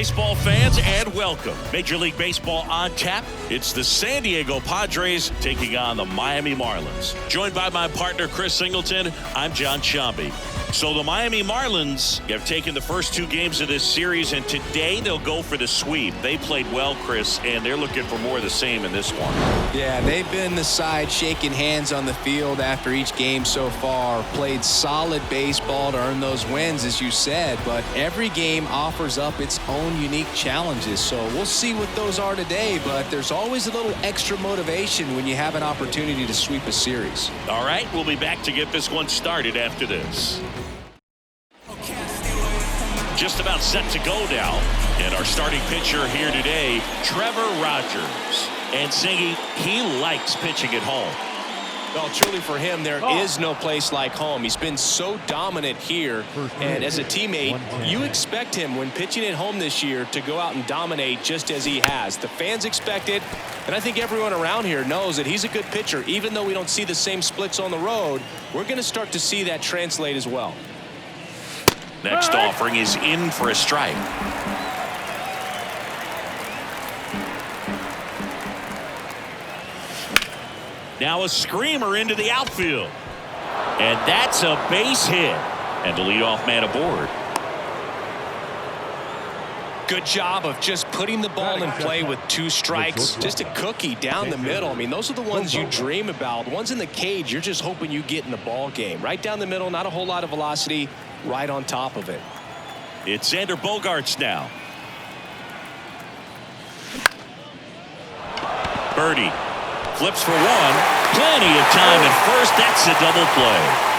baseball fans, and welcome. Major League Baseball on tap. It's the San Diego Padres taking on the Miami Marlins. Joined by my partner, Chris Singleton, I'm John Shambi. So the Miami Marlins have taken the first two games of this series, and today they'll go for the sweep. They played well, Chris, and they're looking for more of the same in this one. Yeah, they've been the side shaking hands on the field after each game so far. Played solid baseball to earn those wins, as you said, but every game offers up its own unique challenges. So we'll see what those are today, but there's always a little extra motivation when you have an opportunity to sweep a series. All right, we'll be back to get this one started after this. Just about set to go now. And our starting pitcher here today, Trevor Rogers. And Singy, he likes pitching at home. Well, truly for him, there is no place like home. He's been so dominant here. And as a teammate, you expect him when pitching at home this year to go out and dominate just as he has. The fans expect it. And I think everyone around here knows that he's a good pitcher. Even though we don't see the same splits on the road, we're going to start to see that translate as well. Next offering is in for a strike. Now a screamer into the outfield. And that's a base hit. And the leadoff man aboard. Good job of just putting the ball in play with two strikes. Just a cookie down the middle. I mean, those are the ones you dream about. Ones in the cage, you're just hoping you get in the ball game. Right down the middle, not a whole lot of velocity, right on top of it. It's Xander Bogaerts now. Birdie flips for one. Plenty of time at first. That's a double play.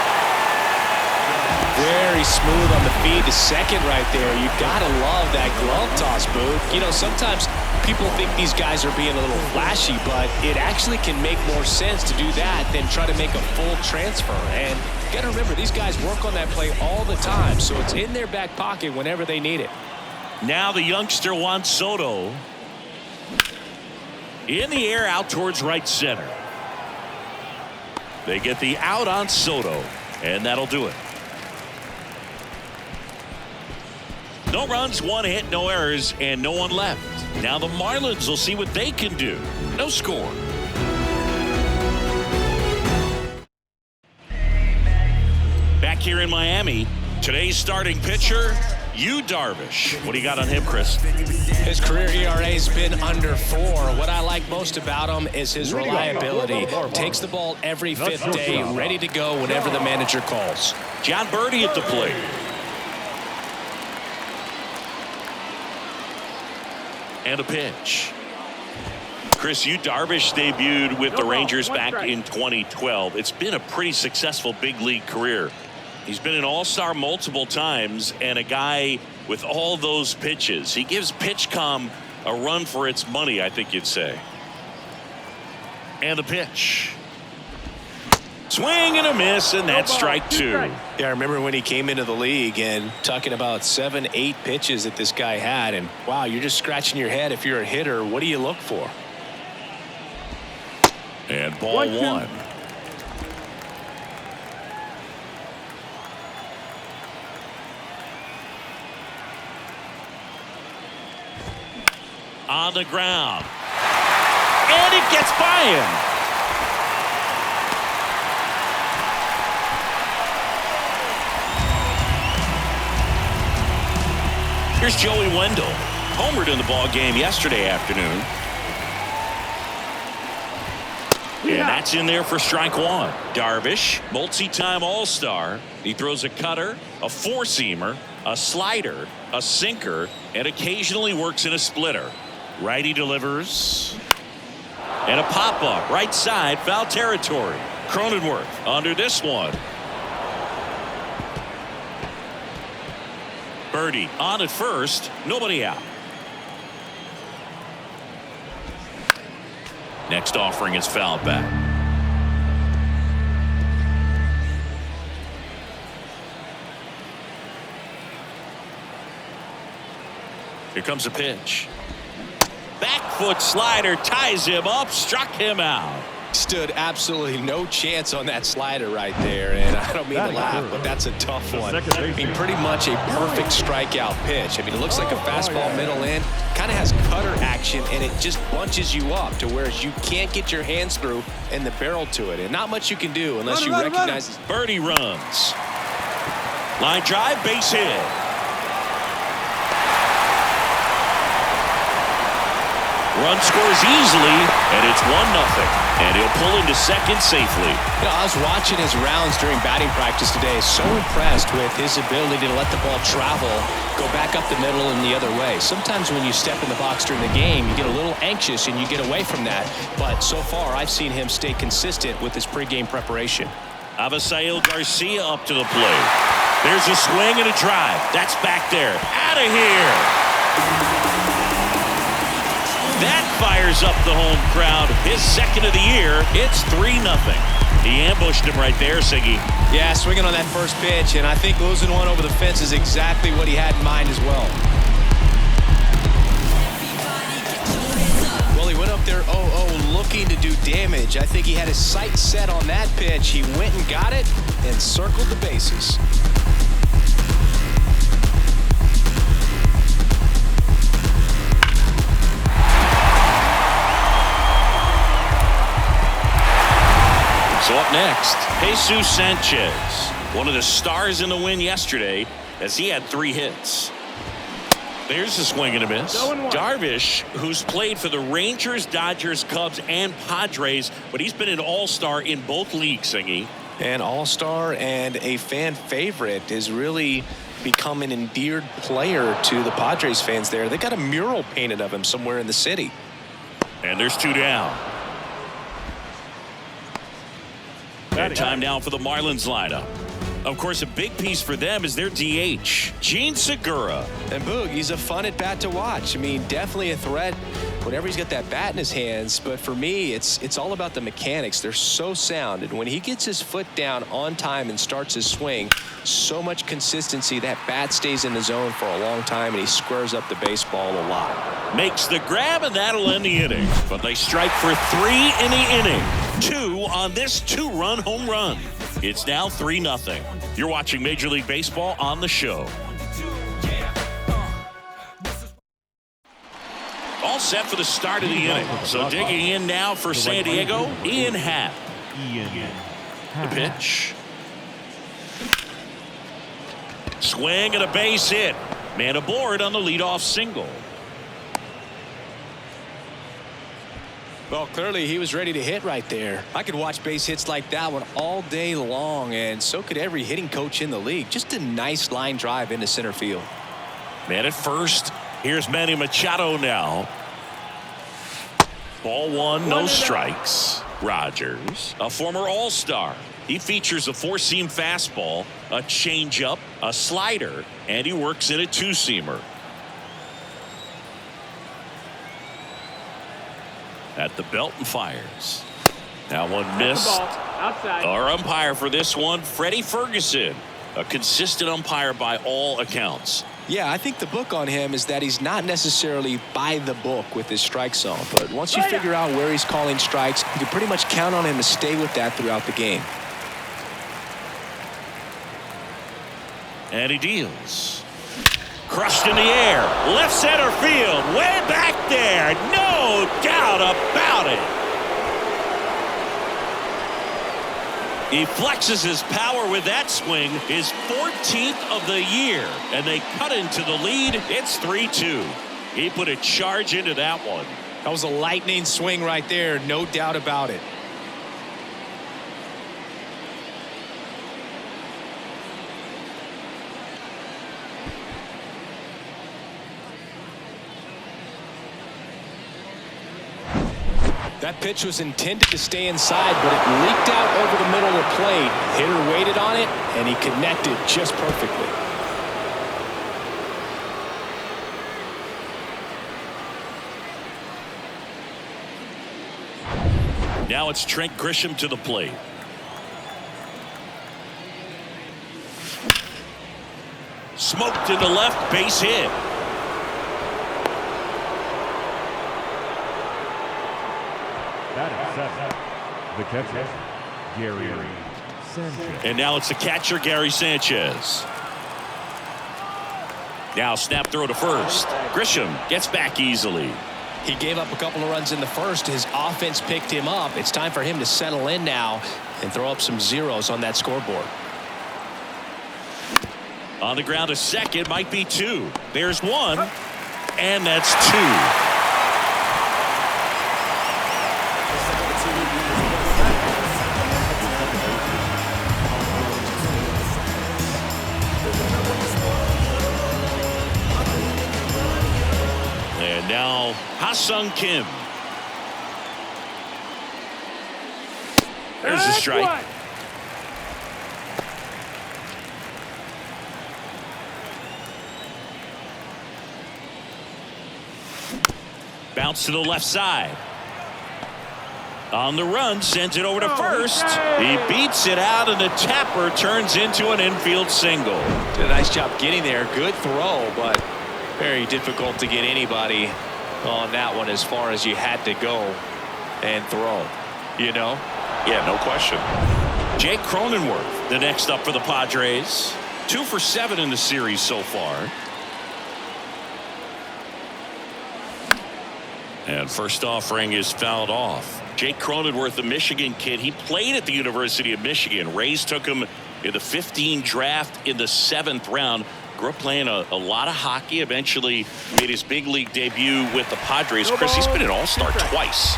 Very smooth on the feed to second right there. You gotta love that glove toss, Booth. You know, sometimes people think these guys are being a little flashy, but it actually can make more sense to do that than try to make a full transfer. And you gotta remember, these guys work on that play all the time, so it's in their back pocket whenever they need it. Now the youngster Juan Soto. In the air out towards right center. They get the out on Soto, and that'll do it. No runs, one hit, no errors, and no one left. Now the Marlins will see what they can do. No score. Back here in Miami, today's starting pitcher, Yu Darvish. What do you got on him, Chris? His career ERA's been under 4. What I like most about him is his reliability. Takes the ball every fifth day, ready to go whenever the manager calls. John Birdie at the plate. And a pitch. Chris, Yu Darvish debuted with the Rangers back in 2012. It's been a pretty successful big league career. He's been an all-star multiple times and a guy with all those pitches. He gives PitchCom a run for its money, I think you'd say. And a pitch. Swing and a miss, and that's strike two. Yeah, I remember when he came into the league and talking about 7, 8 pitches that this guy had. And, wow, you're just scratching your head. If you're a hitter, what do you look for? And ball one. On the ground. And it gets by him. Here's Joey Wendell. Homered in the ball game yesterday afternoon. And that's in there for strike one. Darvish, multi-time all-star. He throws a cutter, a four-seamer, a slider, a sinker, and occasionally works in a splitter. Righty delivers. And a pop-up, right side, foul territory. Cronenworth under this one. Birdie on at first, nobody out. Next offering is fouled back. Here comes a pitch. Back foot slider ties him up, struck him out. stood absolutely no chance on that slider right there, and I don't mean to laugh, but that's a tough one. I mean, pretty much a perfect strikeout pitch. I mean, it looks like a fastball middle in, kind of has cutter action, and it just bunches you up to where you can't get your hands through and the barrel to it, and not much you can do unless you recognize. Birdie runs. Line drive, base hit. Run scores easily, and it's 1-0. And he'll pull into second safely. You know, I was watching his rounds during batting practice today. So impressed with his ability to let the ball travel, go back up the middle and the other way. Sometimes when you step in the box during the game, you get a little anxious and you get away from that. But so far, I've seen him stay consistent with his pregame preparation. Avisail Garcia up to the plate. There's a swing and a drive. That's back there. Out of here. That fires up the home crowd. His second of the year. It's 3-0. He ambushed him right there, Siggy. Yeah, swinging on that first pitch, and I think losing one over the fence is exactly what he had in mind as well. Well, he went up there 0-0 looking to do damage. I think he had his sights set on that pitch. He went and got it and circled the bases. So up next, Jesus Sanchez, one of the stars in the win yesterday, as he had 3 hits. There's a swing and a miss. Darvish, who's played for the Rangers, Dodgers, Cubs, and Padres, but he's been an all-star in both leagues, Singy. An all-star and a fan favorite, has really become an endeared player to the Padres fans there. They got a mural painted of him somewhere in the city. And there's 2 down. And time now for the Marlins lineup. Of course, a big piece for them is their DH, Gene Segura. And Boog, he's a fun at bat to watch. I mean, definitely a threat whenever he's got that bat in his hands. But for me, it's all about the mechanics. They're so sound. And when he gets his foot down on time and starts his swing, so much consistency, that bat stays in the zone for a long time, and he squares up the baseball a lot. Makes the grab, and that'll end the inning. But they strike for 3 in the inning. 2 on this 2-run home run. It's now 3-0. You're watching Major League Baseball on the show. All set for the start of the inning. So digging in now for San Diego, Ian Happ. The pitch. Swing and a base hit. Man aboard on the leadoff single. Well, clearly he was ready to hit right there. I could watch base hits like that one all day long, and so could every hitting coach in the league. Just a nice line drive into center field. Man at first. Here's Manny Machado now. Ball 1, no strikes. Rogers, a former all-star. He features a 4-seam fastball, a changeup, a slider, and he works in a 2-seamer. At the belt and fires. That one missed. Our umpire for this one, Freddie Ferguson, a consistent umpire by all accounts. Yeah, I think the book on him is that he's not necessarily by the book with his strike zone, but once you figure out where he's calling strikes, you can pretty much count on him to stay with that throughout the game. And he deals. Crushed in the air, left center field, way back there, no doubt about it. He flexes his power with that swing, his 14th of the year, and they cut into the lead. It's 3-2. He put a charge into that one. That was a lightning swing right there, no doubt about it. That pitch was intended to stay inside, but it leaked out over the middle of the plate. Hitter waited on it, and he connected just perfectly. Now it's Trent Grisham to the plate. Smoked in the left, base hit. The catcher, Gary Sanchez. And now it's the catcher, Gary Sanchez. Now snap throw to first. Grisham gets back easily. He gave up a couple of runs in the first. His offense picked him up. It's time for him to settle in now and throw up some zeros on that scoreboard. On the ground to second, might be two. There's one, and that's two. And now Ha-Sung Kim. There's a strike. Bounce to the left side. On the run, sends it over to first. He beats it out, and the tapper turns into an infield single. Did a nice job getting there. Good throw, but very difficult to get anybody on that one as far as you had to go and throw. You know? Yeah, no question. Jake Cronenworth, the next up for the Padres. 2 for 7 in the series so far. And first offering is fouled off. Jake Cronenworth, the Michigan kid, he played at the University of Michigan. Rays took him in the 15 draft in the 7th round. Grew up playing a lot of hockey. Eventually made his big league debut with the Padres. Chris, he's been an all-star twice.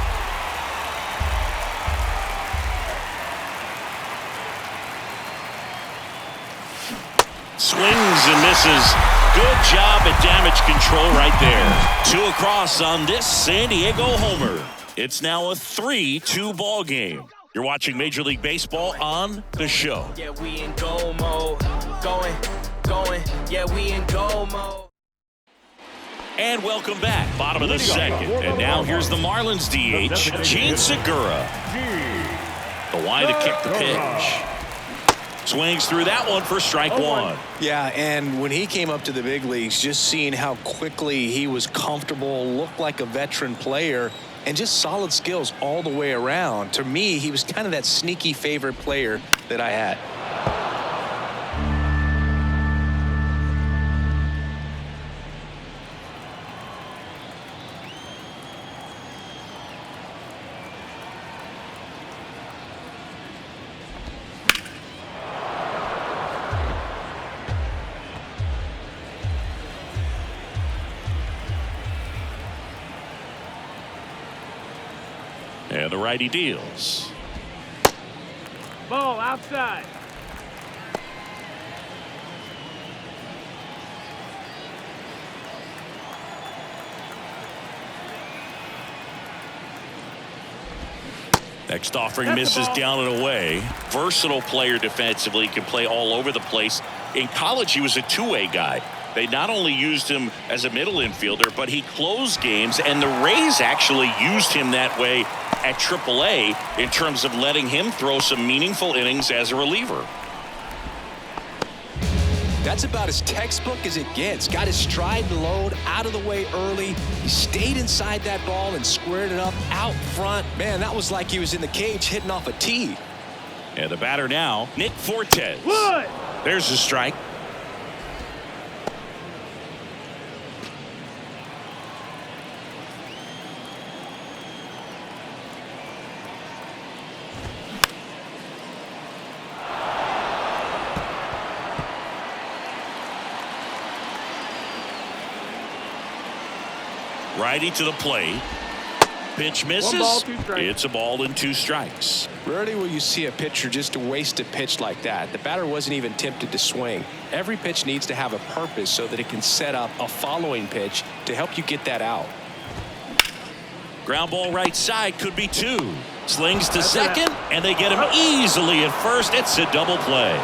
Swings and misses. Good job at damage control right there. 2 across on this San Diego homer. It's now a 3-2 ball game. You're watching Major League Baseball on The Show. Yeah, we in go mode. Going. Yeah, we in go mode. And welcome back. Bottom of the second. And now here's the Marlins DH, Gene Segura. The line to kick the pitch. Swings through that one for strike one. Yeah, and when he came up to the big leagues, just seeing how quickly he was comfortable, looked like a veteran player, and just solid skills all the way around. To me, he was kind of that sneaky favorite player that I had. And the righty deals. Ball outside. Next offering misses down and away. Versatile player defensively, can play all over the place. In college, he was a two-way guy. They not only used him as a middle infielder, but he closed games, and the Rays actually used him that way at AAA in terms of letting him throw some meaningful innings as a reliever. That's about as textbook as it gets. Got his stride and load out of the way early. He stayed inside that ball and squared it up out front. Man, that was like he was in the cage hitting off a tee. And the batter now, Nick Fortes. There's a strike. Righty to the plate. Pitch misses. 1 ball, 2 strikes. It's a ball and 2 strikes. Rarely will you see a pitcher just to waste a pitch like that. The batter wasn't even tempted to swing. Every pitch needs to have a purpose so that it can set up a following pitch to help you get that out. Ground ball right side, could be 2. Slings to second, and they get him easily at first. It's a double play.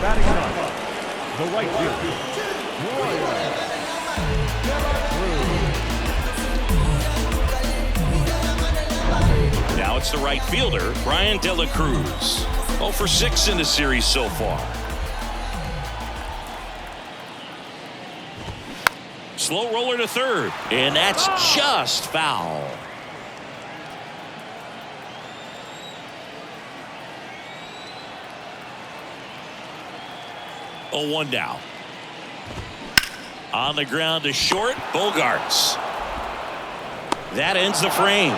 Batting up. The right fielder. Now it's the right fielder, Brian De La Cruz. 0 for 6 in the series so far. Slow roller to third, and that's just foul. 0-1 now. On the ground to short. Bogarts. That ends the frame.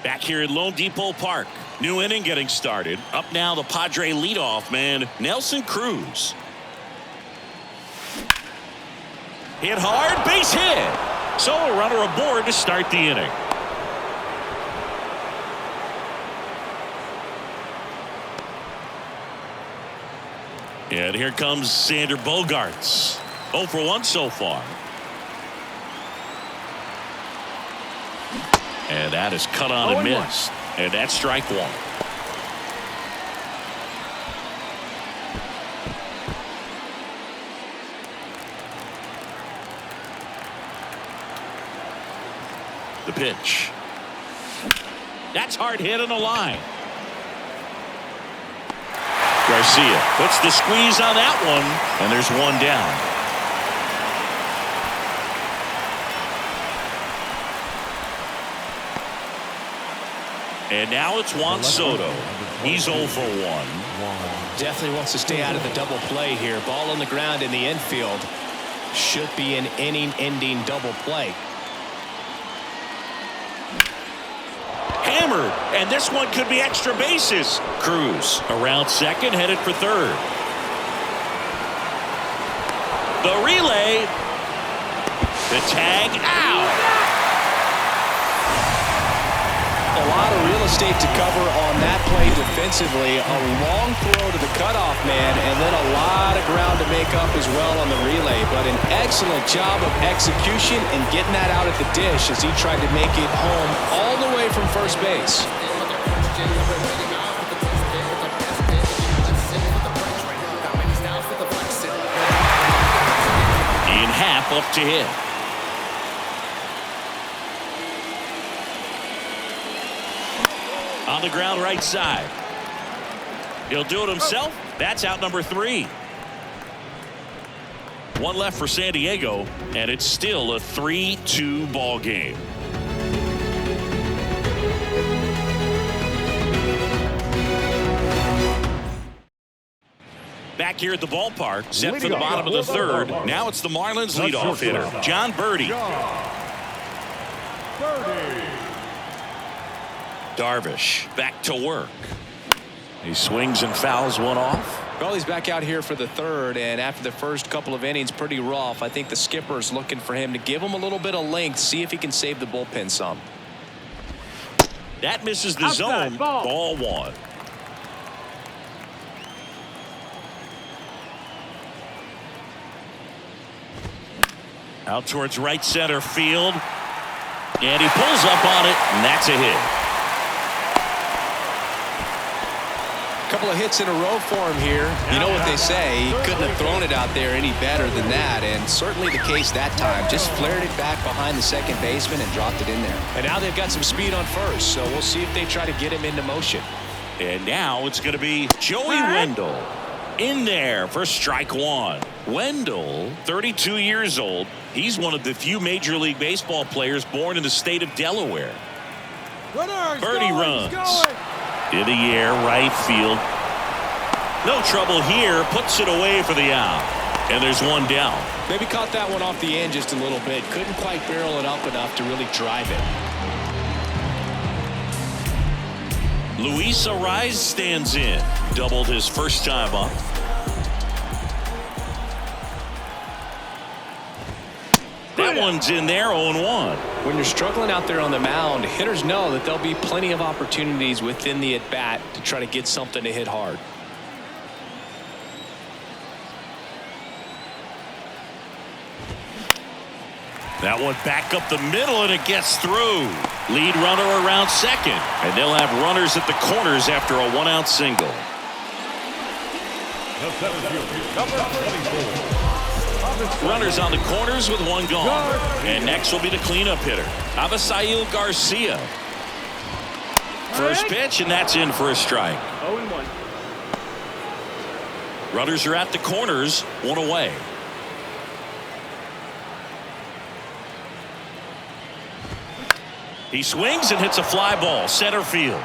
Back here at Lone Depot Park. New inning getting started. Up now the Padre leadoff man, Nelson Cruz. Hit hard, base hit. So a runner aboard to start the inning. And here comes Xander Bogaerts. 0 for 1 so far. And that is cut on and missed. And that's strike one. The pitch. That's hard hit on the line. Garcia puts the squeeze on that one, and there's one down. And now it's Juan Soto. He's 0 for 1. Definitely wants to stay out of the double play here. Ball on the ground in the infield. Should be an inning-ending double play. Hammered, and this one could be extra bases. Cruz around second, headed for third. The relay. The tag out. A lot of real estate to cover on that play defensively. A long throw to the cutoff man, and then a lot of ground to make up as well on the relay. But an excellent job of execution and getting that out at the dish as he tried to make it home all the way from first base. In half up to hit. On the ground right side. He'll do it himself. That's out number 3. One left for San Diego, and it's still a 3-2 ball game. Back here at the ballpark, set for the bottom of the third. Now it's the Marlins leadoff hitter, John Birdie. Darvish back to work. He swings and fouls one off. Well, he's back out here for the third, and after the first couple of innings, pretty rough. I think the skipper's looking for him to give him a little bit of length, see if he can save the bullpen some. That misses the zone. Ball 1. Out towards right center field. And he pulls up on it, and that's a hit. Couple of hits in a row for him here. You know what they say, he couldn't have thrown it out there any better than that, and certainly the case that time. Just flared it back behind the second baseman and dropped it in there. And now they've got some speed on first, so we'll see if they try to get him into motion. And now it's going to be Joey Wendell in there for strike 1. Wendell, 32 years old. He's one of the few Major League Baseball players born in the state of Delaware. Birdie runs. In the air, right field. No trouble here. Puts it away for the out. And there's one down. Maybe caught that one off the end just a little bit. Couldn't quite barrel it up enough to really drive it. Luis Arraez stands in. Doubled his first time up. That one's in there, 0-1. When you're struggling out there on the mound, hitters know that there'll be plenty of opportunities within the at-bat to try to get something to hit hard. That one back up the middle, and it gets through. Lead runner around second, and they'll have runners at the corners after a one-out single. Runners on the corners with one gone. And next will be the cleanup hitter, Avisail Garcia. First pitch, and that's in for a strike. 0-1. Runners are at the corners, one away. He swings and hits a fly ball center field.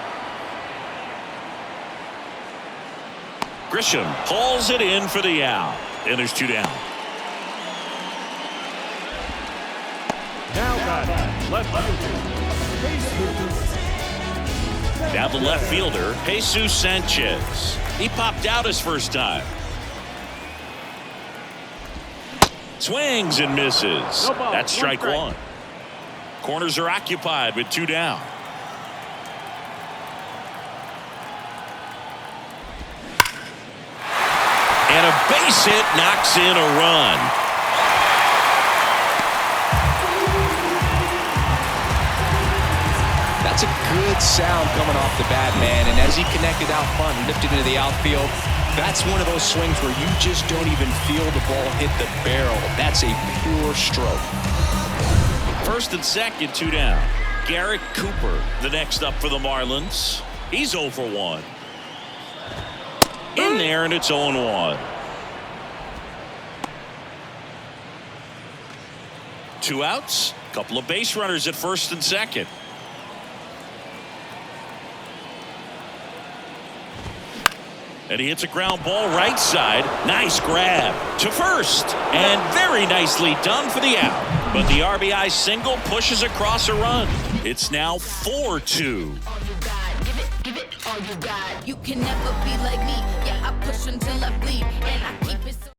Grisham pulls it in for the out, and there's 2 down. Now batting, left fielder. Now the left fielder, Jesus Sanchez. He popped out his first time. Swings and misses. No ball, That's strike strike. 1. Corners are occupied with 2 down. And a base hit knocks in a run. That's a good sound coming off the bat, man. And as he connected out front and lifted into the outfield, that's one of those swings where you just don't even feel the ball hit the barrel. That's a pure stroke. First and second, 2 down. Garrett Cooper, the next up for the Marlins. He's 0 for 1. In there, and it's 0-1. 2 outs. Couple of base runners at first and second. And he hits a ground ball right side. Nice grab to first. And very nicely done for the out. But the RBI single pushes across a run. It's now 4-2. Give it all you got. You can never be like me. Yeah, I push until I bleed. And I keep it so.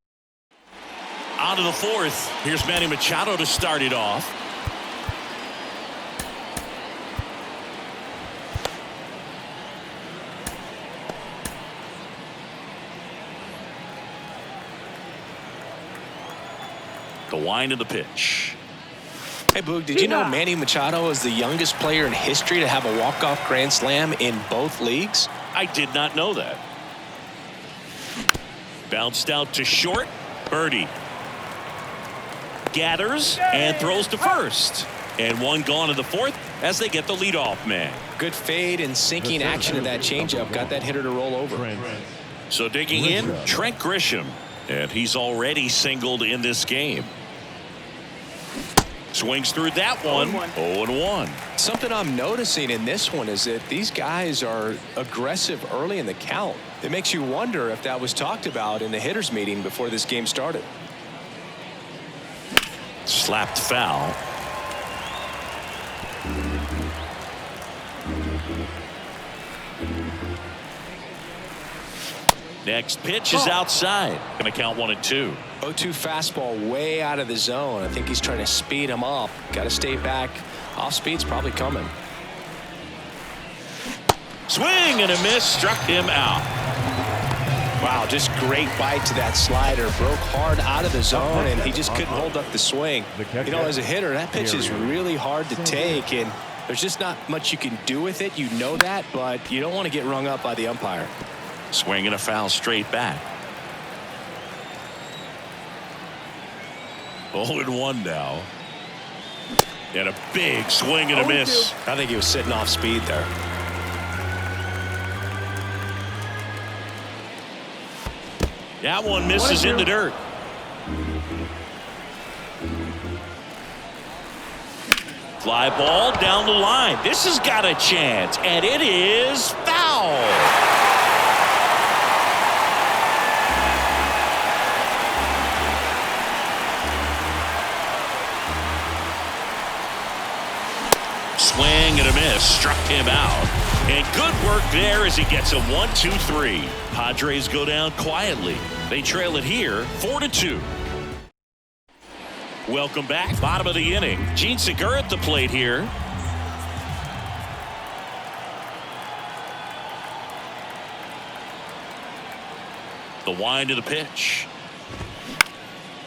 On to the 4th. Here's Manny Machado to start it off. The wind of the pitch. Hey, Boog, did you know Manny Machado is the youngest player in history to have a walk-off grand slam in both leagues? I did not know that. Bounced out to short. Birdie gathers and throws to first. And 1 gone in the 4th as they get the leadoff man. Good fade and sinking action of that changeup got that hitter to roll over. So digging in, Trent Grisham. And he's already singled in this game. Swings through that one. 0-1. Something I'm noticing in this one is that these guys are aggressive early in the count. It makes you wonder if that was talked about in the hitters meeting before this game started. Slapped foul. Next pitch is outside. Going to count 1-2. 0-2 fastball way out of the zone. I think he's trying to speed him up. Got to stay back. Off speed's probably coming. Swing and a miss. Struck him out. Wow, just great bite to that slider. Broke hard out of the zone, and he just couldn't hold up the swing. You know, as a hitter, that pitch is really hard to take, and there's just not much you can do with it. You know that, but you don't want to get rung up by the umpire. Swing and a foul straight back. 0-1 now. And a big swing and a miss. I think he was sitting off speed there. That one misses in the dirt. Fly ball down the line. This has got a chance, and it is foul. Swing and a miss. Struck him out. And good work there as he gets a 1-2-3. Padres go down quietly. They trail it here 4-2. Welcome back. Bottom of the inning. Gene Segura at the plate here. The wind of the pitch.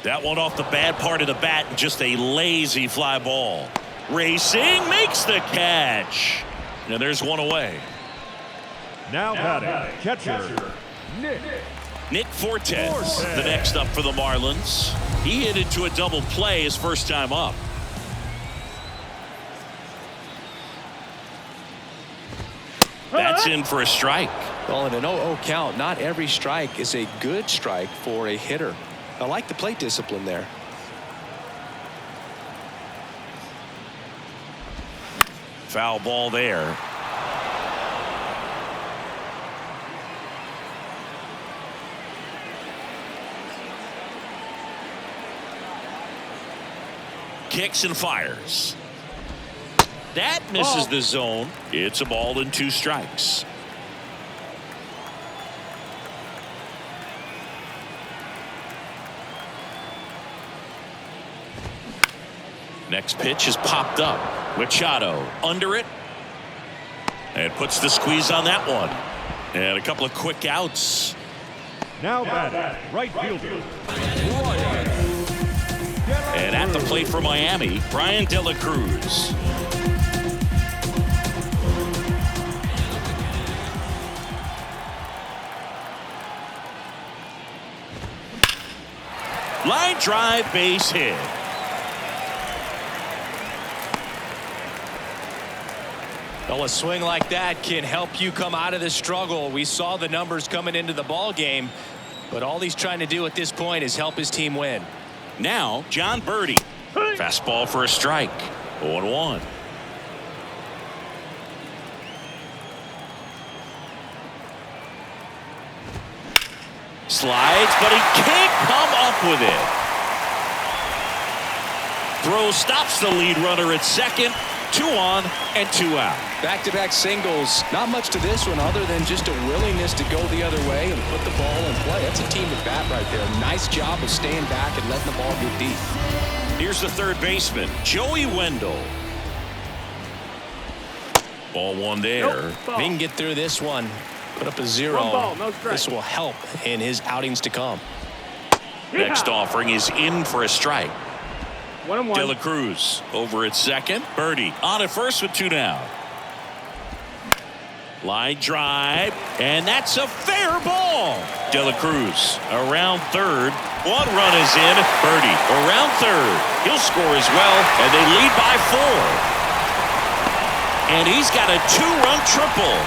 That one off the bad part of the bat. Just a lazy fly ball. Racing makes the catch. And there's one away. Now batting, catcher, Nick Fortes, the next up for the Marlins. He hit into a double play his first time up. That's in for a strike. Well, in an 0-0 count, not every strike is a good strike for a hitter. I like the plate discipline there. Foul ball there. Kicks and fires. That misses the zone. It's a ball and 2 strikes. Next pitch is popped up. Machado under it. And puts the squeeze on that one. And a couple of quick outs. Now batting, right fielder. And at the plate for Miami, Brian De La Cruz. Line drive, base hit. Well, a swing like that can help you come out of the struggle. We saw the numbers coming into the ball game, but all he's trying to do at this point is help his team win. Now, John Birdie. Fastball for a strike. 0-1. Slides, but he can't come up with it. Throw stops the lead runner at second. 2 on and 2 out. Back-to-back singles. Not much to this one other than just a willingness to go the other way and put the ball in play. That's a team at bat right there. Nice job of staying back and letting the ball get deep. Here's the third baseman, Joey Wendell. Ball 1 there. If he can get through this one, put up a 0. This will help in his outings to come. Next offering is in for a strike. 1-1. De La Cruz over at second. Birdie on at first with 2 down. Line drive, and that's a fair ball. De La Cruz around third. 1 run is in. Birdie around third. He'll score as well, and they lead by 4. And he's got a 2-run triple.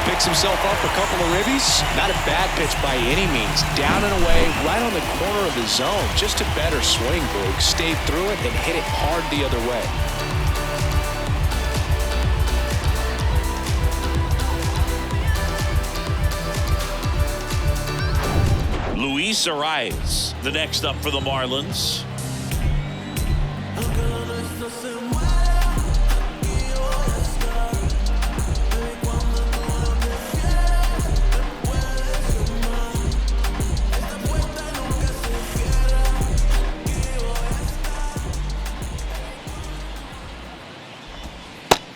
Picks himself up a couple of ribbies. Not a bad pitch by any means. Down and away, right on the corner of the zone. Just a better swing, Boog. Stayed through it and hit it hard the other way. Luis Arias, the next up for the Marlins.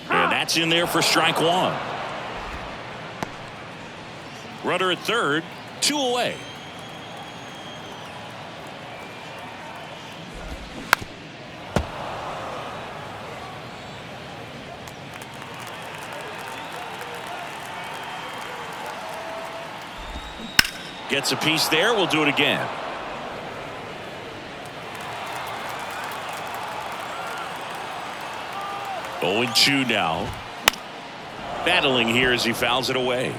That's in there for strike 1. Runner at third, 2 away. Gets a piece there. We'll do it again. Oh, 0-2 now. Battling here as he fouls it away.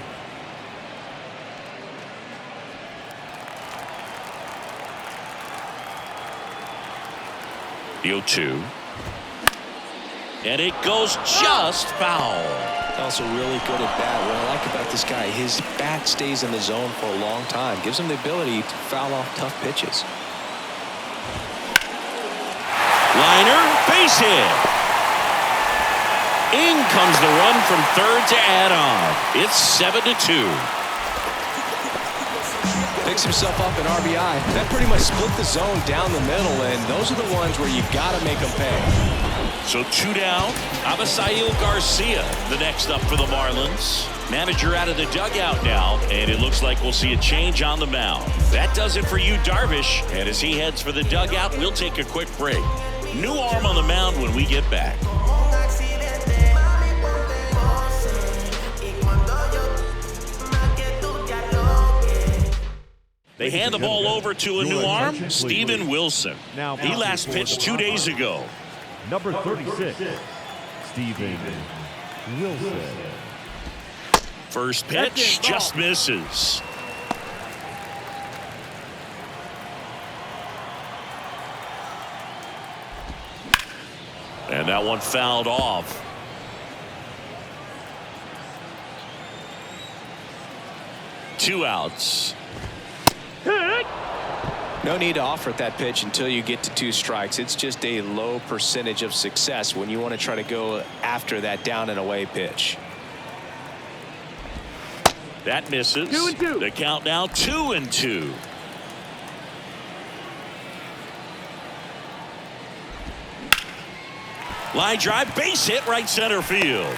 The 0-2. And it goes just foul. Also really good at bat. What I like about this guy, his bat stays in the zone for a long time. Gives him the ability to foul off tough pitches. Liner, base hit. In comes the run from third to add on. It's 7-2. Picks himself up an RBI. That pretty much split the zone down the middle, and those are the ones where you got to make them pay. So 2 down. Abisail Garcia, the next up for the Marlins. Manager out of the dugout now, and it looks like we'll see a change on the mound. That does it for you, Darvish. And as he heads for the dugout, we'll take a quick break. New arm on the mound when we get back. They hand the ball over to a new arm, Steven Wilson. He last pitched 2 days ago. Number 36, Steven Wilson. First pitch just misses. And that one fouled off. 2 outs. No need to offer at that pitch until you get to 2 strikes. It's just a low percentage of success when you want to try to go after that down and away pitch. That misses. 2-2. The count now 2-2. Line drive, base hit, right center field.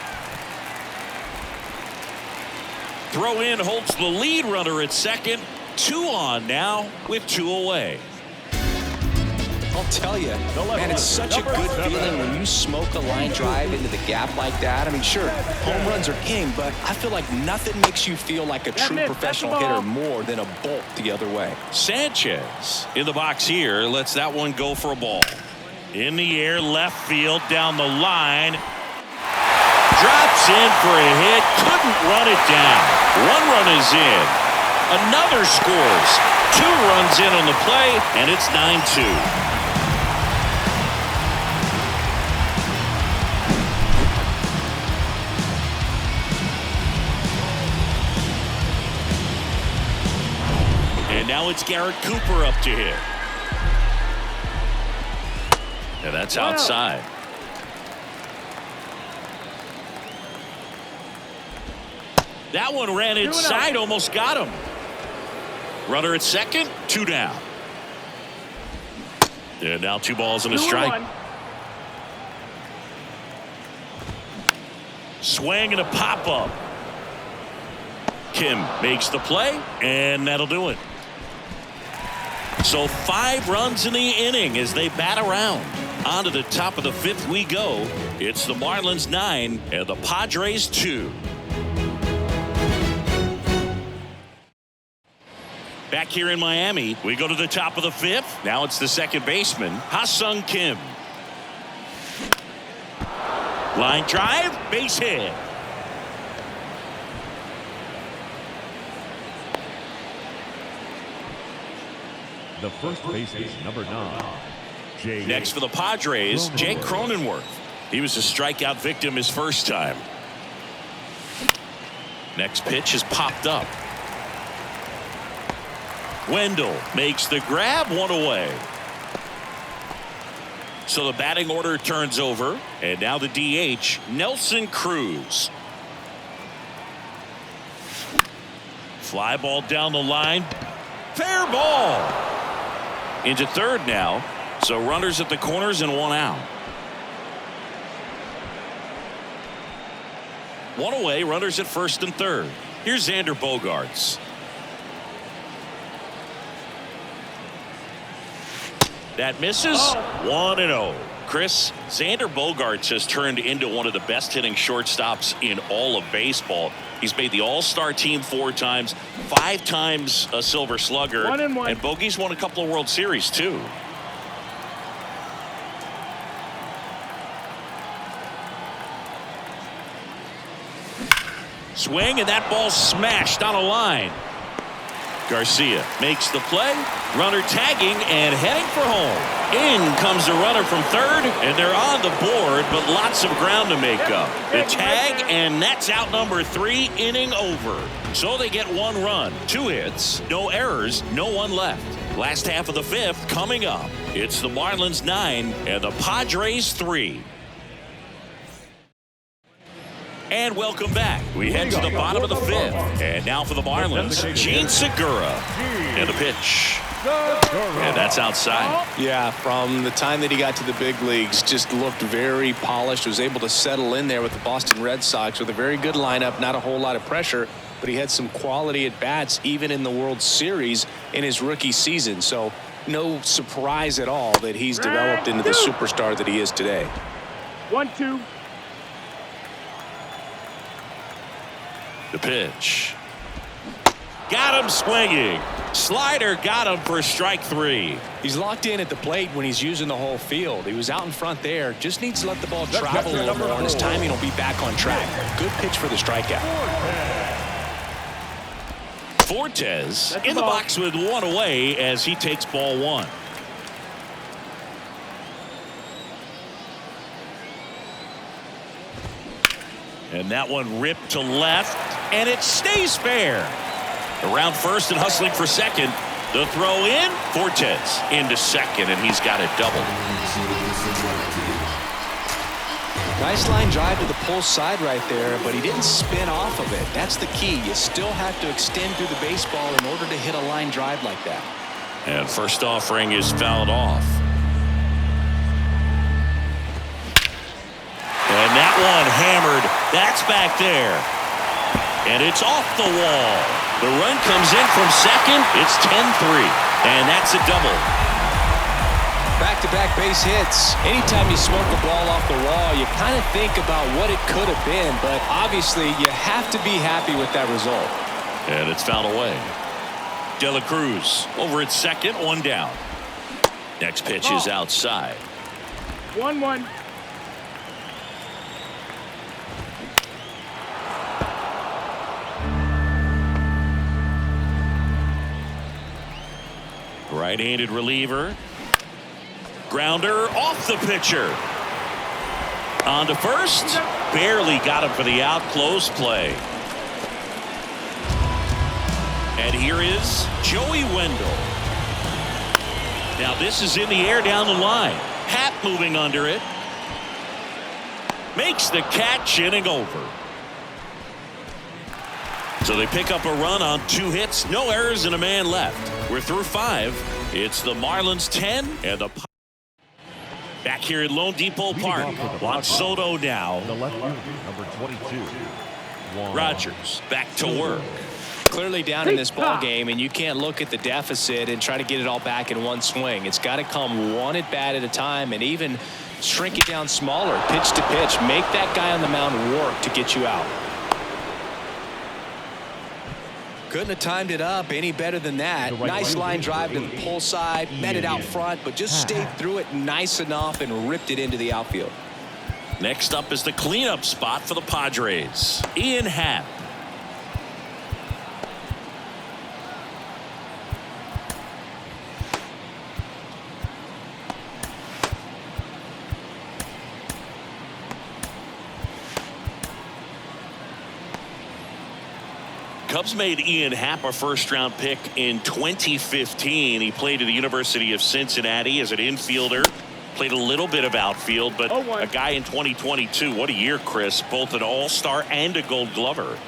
Throw in holds the lead runner at second. 2 on now with 2 away. I'll tell you, man, it's such a good feeling when you smoke a line drive into the gap like that. I mean, sure, home runs are king, but I feel like nothing makes you feel like a true professional hitter more than a bolt the other way. Sanchez in the box here lets that one go for a ball. In the air, left field, down the line. Drops in for a hit, couldn't run it down. 1 run is in. Another scores. 2 runs in on the play, and it's 9-2. And now it's Garrett Cooper up to hit. And that's outside. That one ran inside, almost got him. Runner at second, 2 down. And now 2 balls and a strike. Swing and a pop up. Kim makes the play, and that'll do it. So 5 runs in the inning as they bat around. On to the top of the 5th we go. It's the Marlins 9 and the Padres 2. Back here in Miami, we go to the top of the 5th. Now it's the second baseman, Ha-Sung Kim. Line drive, base hit. The first baseman, number 9. Next for the Padres, Jake Cronenworth. He was a strikeout victim his first time. Next pitch is popped up. Wendell makes the grab, 1 away. So the batting order turns over, and now the DH, Nelson Cruz. Fly ball down the line. Fair ball. Into third now. So runners at the corners and 1 out. 1 away, runners at first and third. Here's Xander Bogaerts. That misses. 1-0. Chris, Xander Bogaerts has turned into one of the best hitting shortstops in all of baseball. He's made the All-Star team 4 times, 5 times a Silver Slugger, 1-1. and Bogey's won a couple of World Series too. Swing, and that ball smashed on a line. Garcia makes the play. Runner tagging and heading for home. In comes the runner from third, and they're on the board, but lots of ground to make up. The tag, and that's out number 3, inning over. So they get 1 run, 2 hits, no errors, no 1 left. Last half of the 5th coming up. It's the Marlins 9 and the Padres 3. And welcome back. We head to the bottom of the 5th. And now for the Marlins, Gene Segura. And the pitch. And that's outside. Yeah, from the time that he got to the big leagues, just looked very polished, was able to settle in there with the Boston Red Sox with a very good lineup, not a whole lot of pressure, but he had some quality at bats even in the World Series in his rookie season. So no surprise at all that he's developed into the superstar that he is today. 1-2. The pitch. Got him swinging. Slider got him for strike 3. He's locked in at the plate when he's using the whole field. He was out in front there. Just needs to let the ball travel a little more, and his timing will be back on track. Good pitch for the strikeout. Fortes in the box with 1 away as he takes ball 1. And that one ripped to left, and it stays fair. Around first and hustling for second. The throw in. Fortes into second, and he's got a double. Nice line drive to the pull side right there, but he didn't spin off of it. That's the key. You still have to extend through the baseball in order to hit a line drive like that. And first offering is fouled off. And that one hammered. That's back there. And it's off the wall. The run comes in from second. It's 10-3. And that's a double. Back-to-back base hits. Anytime you smoke a ball off the wall, you kind of think about what it could have been, but obviously you have to be happy with that result. And it's fouled away. De La Cruz over at second, one down. Next pitch is outside. 1-1. Right-handed reliever. Grounder off the pitcher. On to first. Barely got him for the out. Close play. And here is Joey Wendell. Now this is in the air down the line. Happ moving under it. Makes the catch, inning over. So they pick up a run on 2 hits, no errors, and a man left. We're through 5. It's the Marlins 10 and the back here at Lone Depot Park. Juan Soto now. The left fielder, number 22. Rogers back to work. Clearly down in this ball game, and you can't look at the deficit and try to get it all back in one swing. It's got to come one at bat at a time, and even shrink it down smaller, pitch to pitch. Make that guy on the mound work to get you out. Couldn't have timed it up any better than that. Nice line drive to the pull side, met it out front, but just stayed through it nice enough and ripped it into the outfield. Next up is the cleanup spot for the Padres. Ian Happ. Cubs made Ian Happ a first-round pick in 2015. He played at the University of Cincinnati as an infielder. Played a little bit of outfield, but a guy in 2022. What a year, Chris. Both an all-star and a gold glover.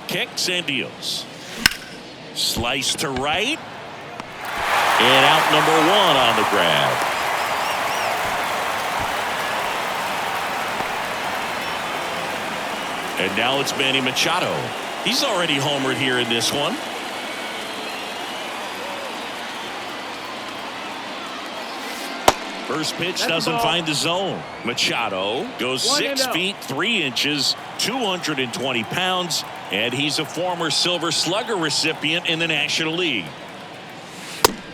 Kicks and deals. Slice to right. And out number 1 on the grab. And now it's Manny Machado. He's already homered here in this one. First pitch doesn't find the zone. Machado goes 6 feet 3 inches, 220 pounds, and he's a former Silver Slugger recipient in the National League.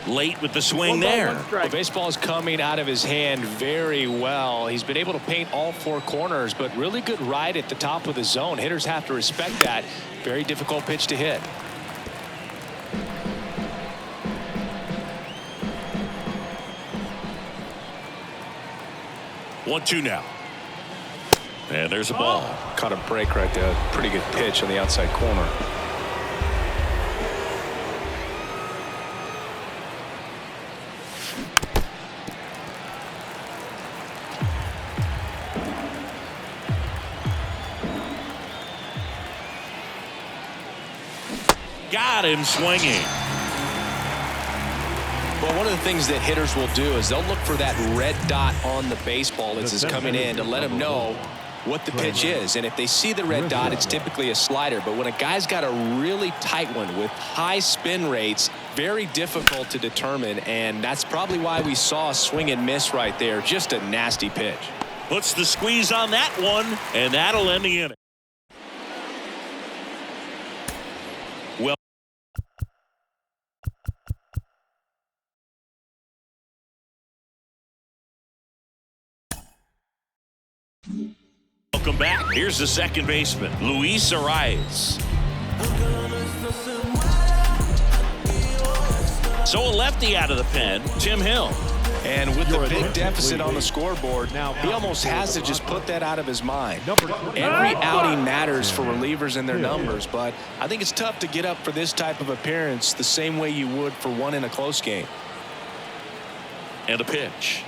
Late with the swing there. The baseball is coming out of his hand very well. He's been able to paint all 4 corners, but really good ride at the top of the zone. Hitters have to respect that. Very difficult pitch to hit. One, 2 now. And there's a ball. Caught a break right there. Pretty good pitch on the outside corner. Got him swinging. Well, one of the things that hitters will do is they'll look for that red dot on the baseball as it's coming in to let them know what the pitch is. And if they see the red dot, it's typically a slider. But when a guy's got a really tight one with high spin rates, very difficult to determine. And that's probably why we saw a swing and miss right there. Just a nasty pitch. Puts the squeeze on that one, and that'll end the inning. Well, welcome back. Here's the second baseman, Luis Arias. So a lefty out of the pen, Tim Hill. And with the big deficit on the scoreboard, he almost has to just put that out of his mind. Every outing matters for relievers and their numbers, but I think it's tough to get up for this type of appearance the same way you would for one in a close game. And a pitch.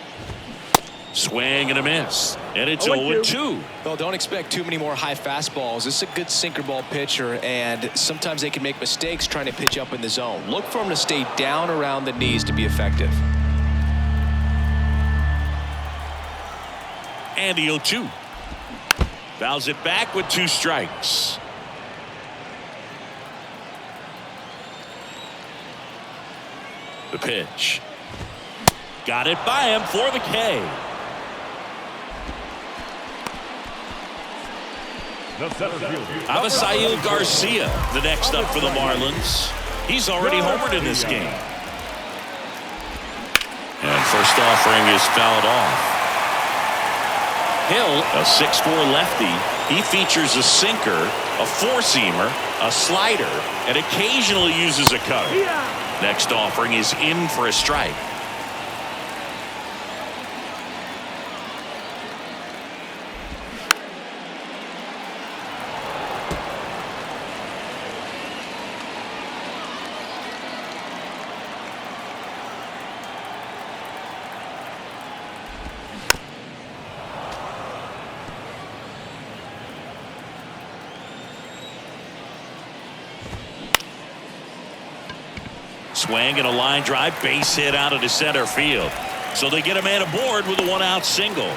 Swing and a miss. And it's 0-2. Well, don't expect too many more high fastballs. This is a good sinker ball pitcher, and sometimes they can make mistakes trying to pitch up in the zone. Look for him to stay down around the knees to be effective. And the 0-2. Fouls it back with 2 strikes. The pitch. Got it by him for the K. Avisail Garcia, the next up for the Marlins. He's already homered in this game. And first offering is fouled off. Hill, a 6'4" lefty. He features a sinker, a four-seamer, a slider, and occasionally uses a cutter. Next offering is in for a strike. Swing and a line drive, base hit out of the center field. So they get a man aboard with a 1-out single.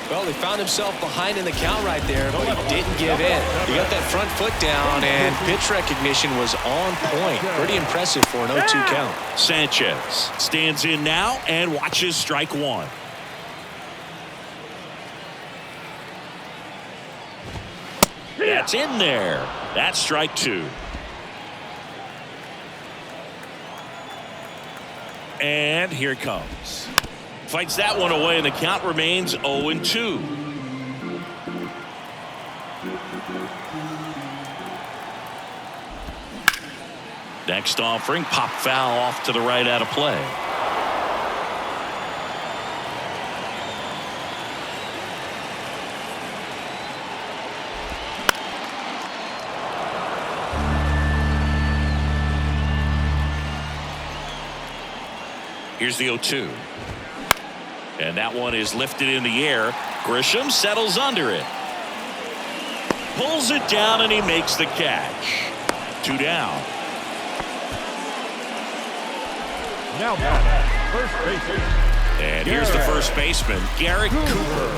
Well, he found himself behind in the count right there, but he didn't give in. He got that front foot down, and pitch recognition was on point. Pretty impressive for an 0-2 count. Sanchez stands in now and watches strike 1. That's in there. That's strike 2. And here it comes. Fights that one away, and the count remains 0-2. Next offering, pop foul off to the right out of play. Here's the 0-2. And that one is lifted in the air. Grisham settles under it. Pulls it down, and he makes the catch. 2 down. Now back, first baseman. And here's the first baseman, Garrett Cooper.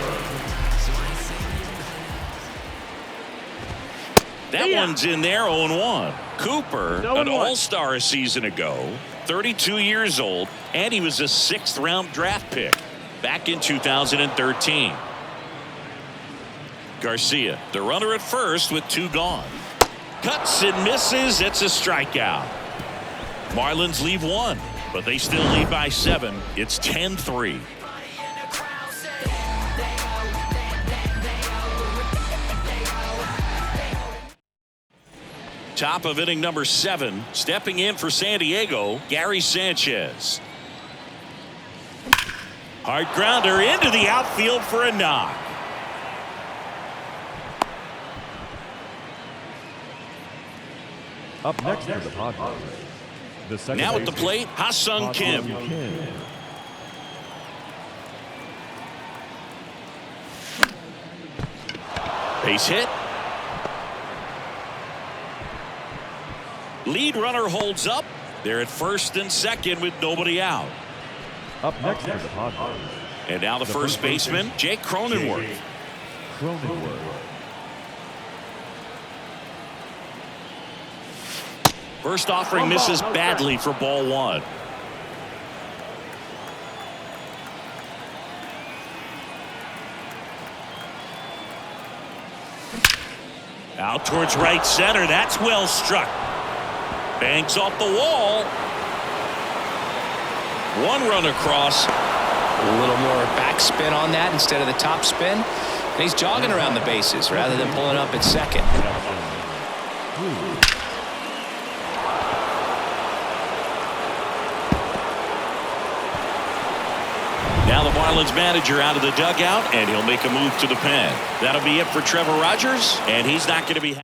That one's in there, 0-1. Cooper, an all-star a season ago, 32 years old, and he was a 6th-round draft pick back in 2013. Garcia, the runner at first with 2 gone. Cuts and misses. It's a strikeout. Marlins leave 1, but they still lead by 7. It's 10-3. Top of inning number 7, stepping in for San Diego, Gary Sanchez. Hard grounder into the outfield for a knock. Up next for the Padres. The second Now at the baseman, plate, Ha-Seong Kim. Base hit. Lead runner holds up. They're at first and second with nobody out. Up next for the Padres. And now the first baseman, Jake Cronenworth. First offering misses badly for ball 1. Out towards right center. That's well struck. Banks off the wall. 1 run across. A little more backspin on that instead of the top spin. And he's jogging around the bases rather than pulling up at second. Marlins manager out of the dugout, and he'll make a move to the pen. That'll be it for Trevor Rogers, and he's not going to be.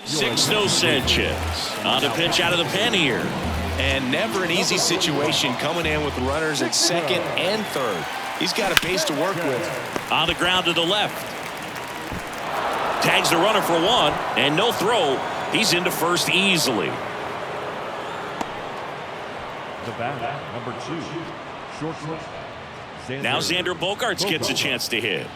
Sixto Sanchez on the pitch out of the pen here. And never an easy situation coming in with runners at second and third. He's got a base to work with. On the ground to the left. Tags the runner for one, and no throw. He's into first easily. The bat, number 2, shortstop. Now Xander Bogaerts gets a chance to hit.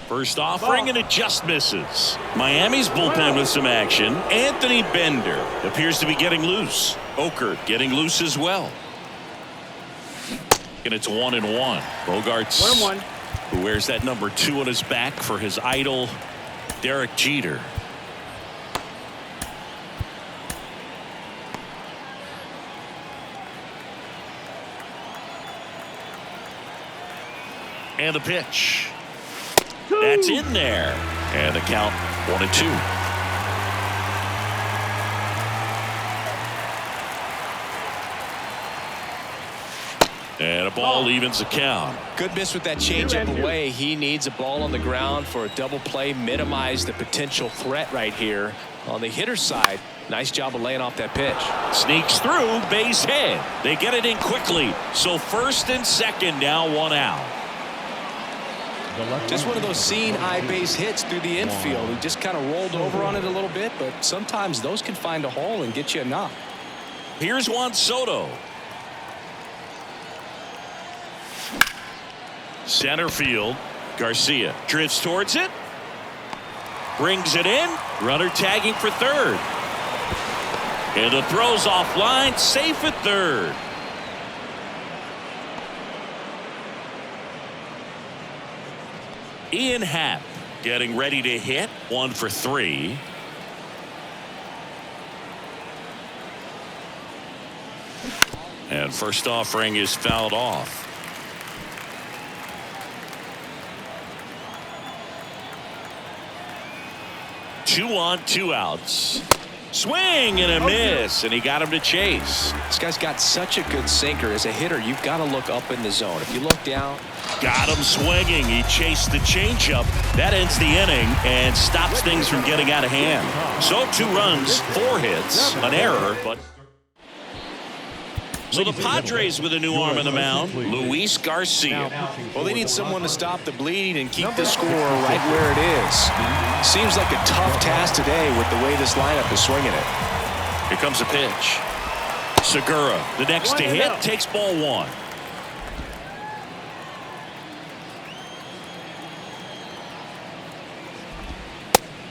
First offering, and it just misses. Miami's bullpen with some action. Anthony Bender appears to be getting loose. Okert getting loose as well. And it's 1-1. Bogaerts, 1-1. who wears that number 2 on his back for his idol, Derek Jeter. And the pitch. That's in there. And the count 1-2. And a ball evens the count. Good miss with that changeup away. He needs a ball on the ground for a double play. Minimize the potential threat right here. On the hitter's side, nice job of laying off that pitch. Sneaks through, base hit. They get it in quickly. So first and second, now 1 out. Just one of those seeing eye base hits through the infield. He just kind of rolled over on it a little bit, but sometimes those can find a hole and get you a knock. Here's Juan Soto. Center field. Garcia drifts towards it. Brings it in. Runner tagging for third. And the throw's offline. Safe at third. Ian Happ getting ready to hit. 1 for 3. And first offering is fouled off. Two on, 2 outs. Swing and a miss, and he got him to chase. This guy's got such a good sinker. As a hitter, you've got to look up in the zone. If you look down. Got him swinging. He chased the changeup. That ends the inning and stops things from getting out of hand. So 2 runs, 4 hits, an error, but. So the Padres with a new arm on the mound, Luis Garcia. Well, they need someone to stop the bleeding and keep the score right where it is. Seems like a tough task today with the way this lineup is swinging it. Here comes a pitch. Segura, the next to hit, takes ball 1.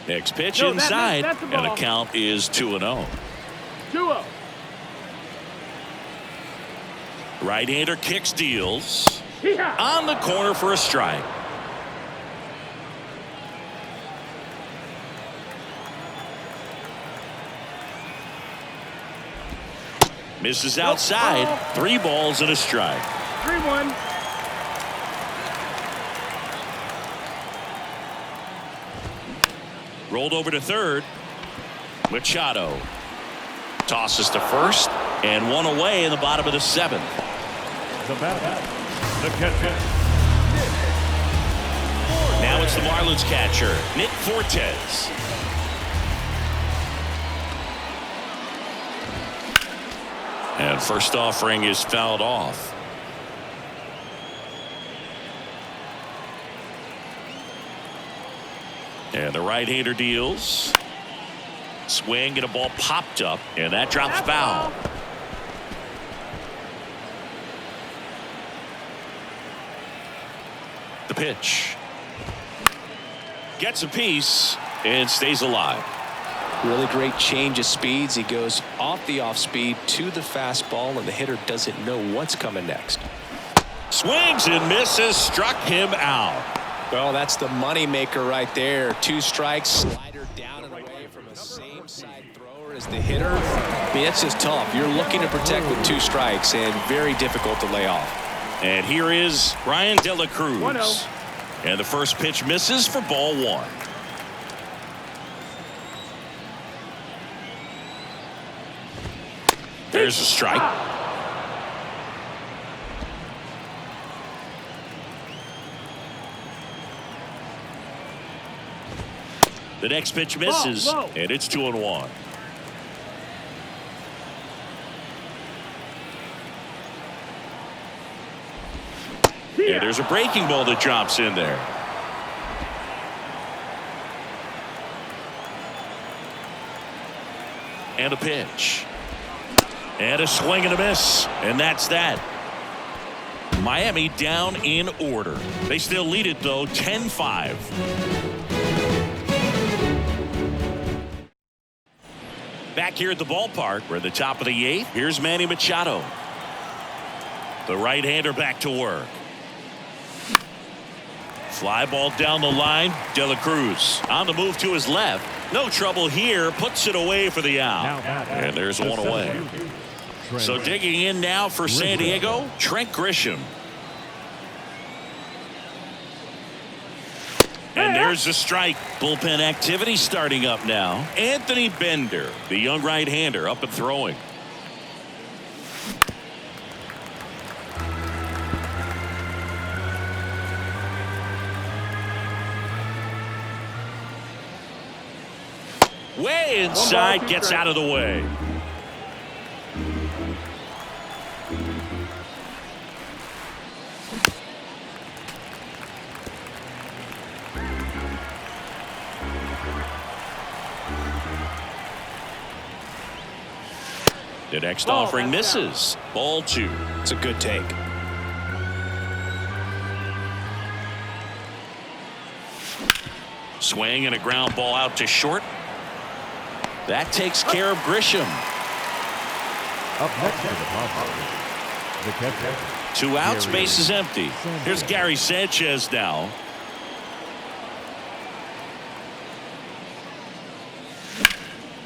Next pitch inside, and the count is 2-0. 2-0. Right-hander kicks, deals. On the corner for a strike. Misses outside. 3 balls and a strike. 3-1. Rolled over to third. Machado tosses to first, and 1 away in the bottom of the 7th. The batter, the catcher. Now it's the Marlins catcher, Nick Fortes. And first offering is fouled off. And the right-hander deals. Swing and a ball popped up, and that drops foul. The pitch. Gets a piece and stays alive. Really great change of speeds. He goes off the off speed to the fastball, and the hitter doesn't know what's coming next. Swings and misses, struck him out. Well, that's the money maker right there. 2 strikes, slider down and away from a same side thrower as the hitter. I mean, it's just tough. You're looking to protect with 2 strikes, and very difficult to lay off. And here is Ryan De La Cruz. 1-0. And the first pitch misses for ball 1. There's a strike. The next pitch misses, and it's 2-1. And there's a breaking ball that drops in there. And a pitch. And a swing and a miss. And that's that. Miami down in order. They still lead it, though, 10-5. Back here at the ballpark, we're at the top of the 8th. Here's Manny Machado. The right-hander back to work. Fly ball down the line. De La Cruz on the move to his left. No trouble here. Puts it away for the out. And there's one away. So digging in now for San Diego, Trent Grisham. And there's the strike. Bullpen activity starting up now. Anthony Bender, the young right-hander, up and throwing. Way inside, gets out of the way. The next offering misses. Ball 2. It's a good take. Swing and a ground ball out to short. That takes care of Grisham. Up next to the catcher. 2 outs, base is empty. Here's Gary Sanchez now.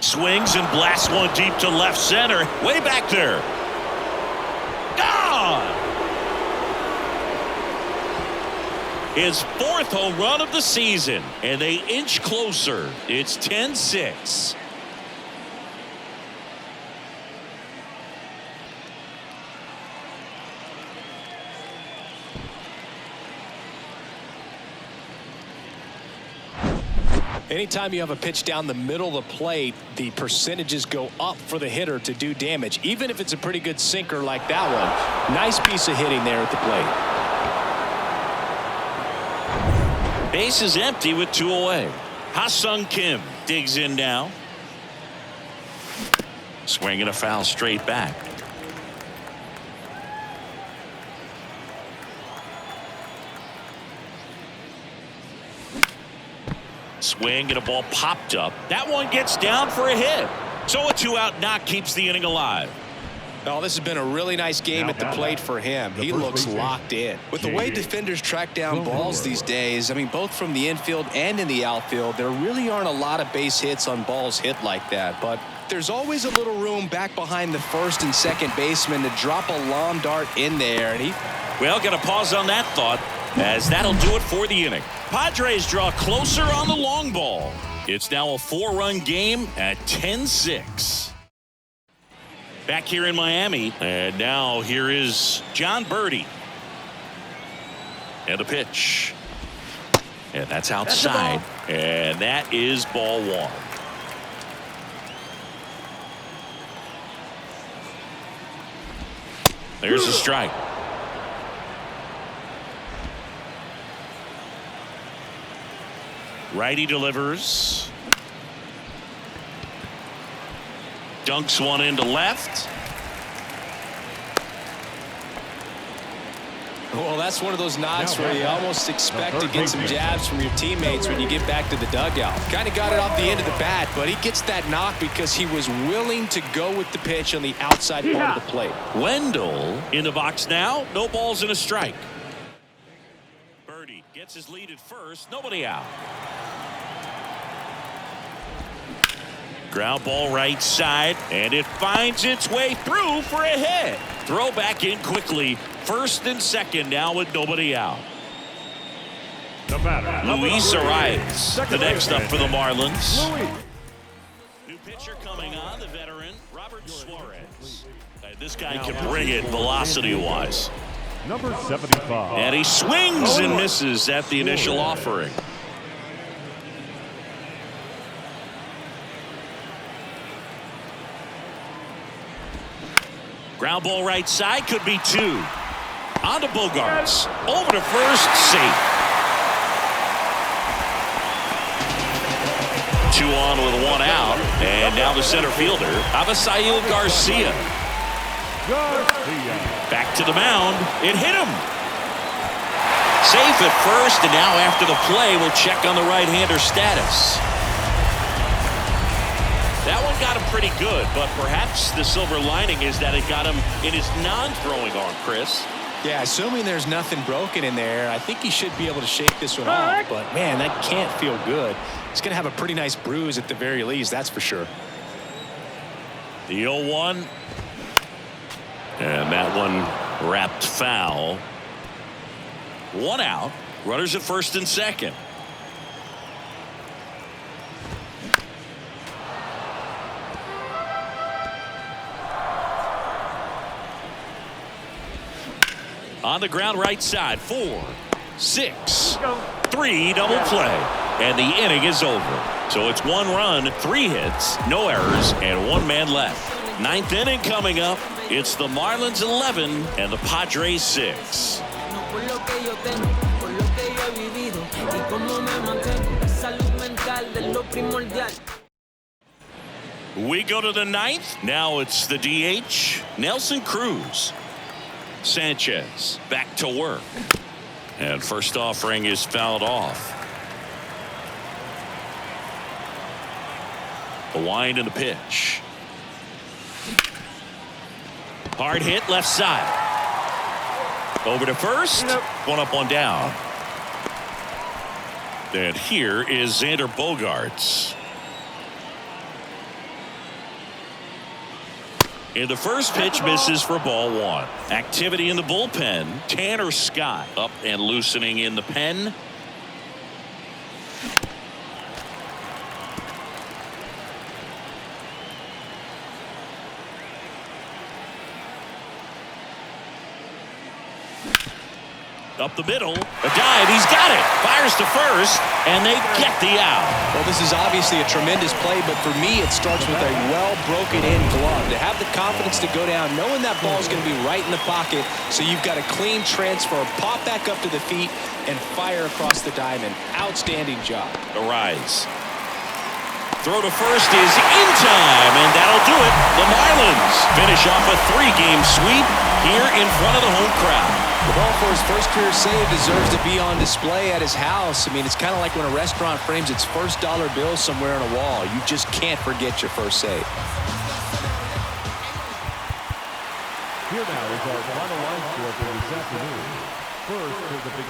Swings and blasts one deep to left center. Way back there. Gone! His 4th home run of the season. And they inch closer. It's 10-6. Anytime you have a pitch down the middle of the plate, the percentages go up for the hitter to do damage, even if it's a pretty good sinker like that one. Nice piece of hitting there at the plate. Base is empty with 2 away. Ha-Sung Kim digs in now. Swinging a foul straight back. Swing and a ball popped up. That one gets down for a hit. So a 2-out knock keeps the inning alive. Oh, this has been a really nice game at the plate for him. He looks locked in. With the way defenders track down balls these days, I mean, both from the infield and in the outfield, there really aren't a lot of base hits on balls hit like that. But there's always a little room back behind the first and second baseman to drop a long dart in there. And Well, got to pause on that thought, as that'll do it for the inning. Padres draw closer on the long ball. It's now a 4-run game at 10-6. Back here in Miami, and now here is John Birdie. And a pitch. And that's outside. And that is ball 1. There's a strike. Righty delivers. Dunks one into left. Well, that's one of those knocks where you almost expect to get some jabs from your teammates when you get back to the dugout. Kind of got it off the end of the bat, but he gets that knock because he was willing to go with the pitch on the outside part of the plate. Wendell in the box now. No balls and a strike. Birdie gets his lead at first. Nobody out. Ground ball right side, and it finds its way through for a hit. Throw back in quickly. First and second now with nobody out. Luis Arias, the next up for the Marlins. New pitcher coming on, the veteran Robert Suarez. This guy can bring it velocity-wise. Number 75. And he swings and misses at the initial offering. Ground ball right side, could be 2. On to Bogarts. Over to first, safe. 2 on with 1 out. And now the center fielder, Avisail Garcia. Back to the mound. It hit him. Safe at first, and now after the play, we'll check on the right-hander status. That one got him pretty good, but perhaps the silver lining is that it got him in his non-throwing arm, Chris. Yeah, assuming there's nothing broken in there, I think he should be able to shake this one off. But, man, that can't feel good. He's going to have a pretty nice bruise at the very least, that's for sure. The 0-1. And that one wrapped foul. 1 out. Runners at first and second. On the ground right side. 4, 6, 3 double play. And the inning is over. So it's 1 run, 3 hits, no errors, and 1 man left. 9th inning coming up. It's the Marlins 11 and the Padres 6. We go to the 9th. Now it's the DH, Nelson Cruz. Sanchez back to work. And first offering is fouled off. The wind and the pitch. Hard hit left side. Over to first. 1 up, 1 down. And here is Xander Bogaerts. And the first pitch misses for ball 1. Activity in the bullpen. Tanner Scott up and loosening in the pen. Up the middle, a dive, he's got it, fires to first, and they get the out. Well, this is obviously a tremendous play, but for me, it starts with a well-broken-in glove. To have the confidence to go down, knowing that ball is going to be right in the pocket, so you've got a clean transfer, pop back up to the feet, and fire across the diamond. Outstanding job. Arise. Throw to first is in time, and that'll do it. The Marlins finish off a 3-game sweep here in front of the home crowd. The ball for his first career save deserves to be on display at his house. I mean, it's kind of like when a restaurant frames its first dollar bill somewhere on a wall. You just can't forget your first save. Here now is our final line score for this afternoon. First for the big